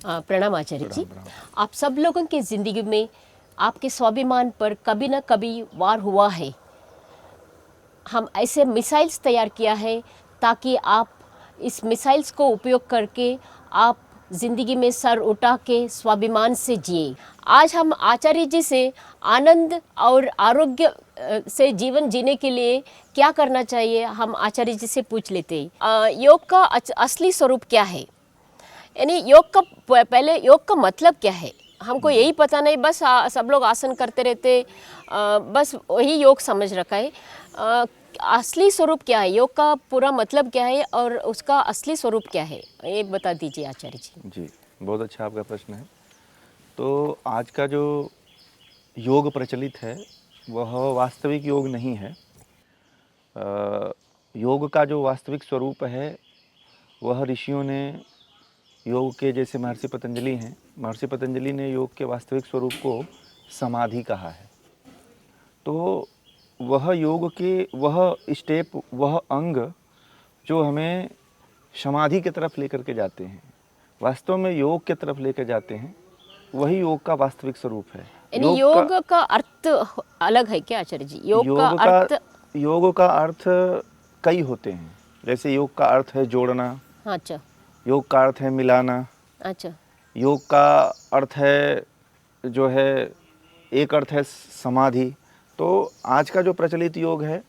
प्रणाम आचार्य जी। प्रणाम प्रणाम। आप सब लोगों की ज़िंदगी में आपके स्वाभिमान पर कभी न कभी वार हुआ है। हम ऐसे मिसाइल्स तैयार किया है ताकि आप इस मिसाइल्स को उपयोग करके आप ज़िंदगी में सर उठा के स्वाभिमान से जिए। आज हम आचार्य जी से आनंद और आरोग्य से जीवन जीने के लिए क्या करना चाहिए, हम आचार्य जी से पूछ लेते हैं। योग का असली स्वरूप क्या है? यानी योग का पहले योग का मतलब क्या है? हमको यही पता नहीं, बस सब लोग आसन करते रहते, बस वही योग समझ रखा है। असली स्वरूप क्या है, योग का पूरा मतलब क्या है और उसका असली स्वरूप क्या है, ये बता दीजिए आचार्य जी। जी, बहुत अच्छा आपका प्रश्न है। तो आज का जो योग प्रचलित है वह वास्तविक योग नहीं है। योग का जो वास्तविक स्वरूप है वह ऋषियों ने योग के, जैसे महर्षि पतंजलि हैं, महर्षि पतंजलि ने योग के वास्तविक स्वरूप को समाधि कहा है। तो वह योग के वह स्टेप, वह अंग जो हमें समाधि की तरफ लेकर के जाते हैं, वास्तव में योग की तरफ लेकर जाते हैं, वही योग का वास्तविक स्वरूप है। यानी योग का अर्थ अलग है क्या आचार्य जी? योग का योग का अर्थ? योग का अर्थ कई होते हैं। जैसे योग का अर्थ है जोड़ना, अच्छा योग का अर्थ है मिलाना, अच्छा योग का अर्थ है जो है, एक अर्थ है समाधि। तो आज का जो प्रचलित योग है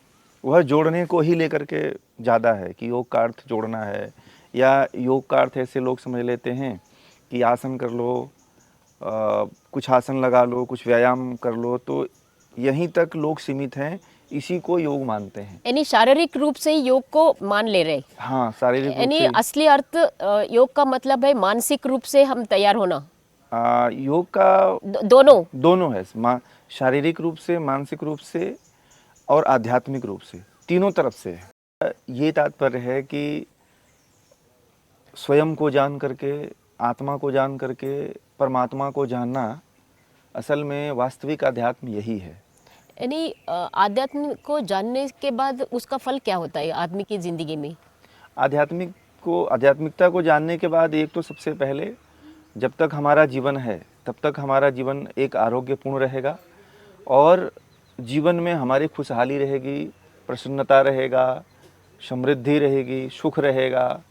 वह जोड़ने को ही लेकर के ज़्यादा है कि योग का अर्थ जोड़ना है, या योग का अर्थ ऐसे लोग समझ लेते हैं कि आसन कर लो, कुछ आसन लगा लो, कुछ व्यायाम कर लो, तो यहीं तक लोग सीमित हैं, इसी को योग मानते हैं। यानी शारीरिक रूप से योग को मान ले रहे। हाँ, शारीरिक रूप यानी से। असली अर्थ योग का मतलब है मानसिक रूप से हम तैयार होना। योग का दोनों। दोनों है, शारीरिक रूप से, मानसिक रूप से और आध्यात्मिक रूप से, तीनों तरफ से है। ये तात्पर्य है कि स्वयं को जान करके, आत्मा को जान करके परमात्मा को जानना, असल में वास्तविक अध्यात्म यही है। यानी आध्यात्म को जानने के बाद उसका फल क्या होता है आदमी की ज़िंदगी में? आध्यात्मिकता को जानने के बाद एक तो सबसे पहले, जब तक हमारा जीवन है तब तक हमारा जीवन एक आरोग्यपूर्ण रहेगा और जीवन में हमारी खुशहाली रहेगी, प्रसन्नता रहेगा, समृद्धि रहेगी, सुख रहेगा।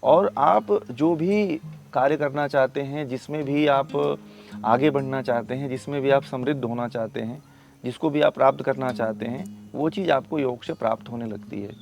और आप जो भी कार्य करना चाहते हैं, जिसमें भी आप आगे बढ़ना चाहते हैं, जिसमें भी आप समृद्ध होना चाहते हैं, जिसको भी आप प्राप्त करना चाहते हैं, वो चीज़ आपको योग से प्राप्त होने लगती है।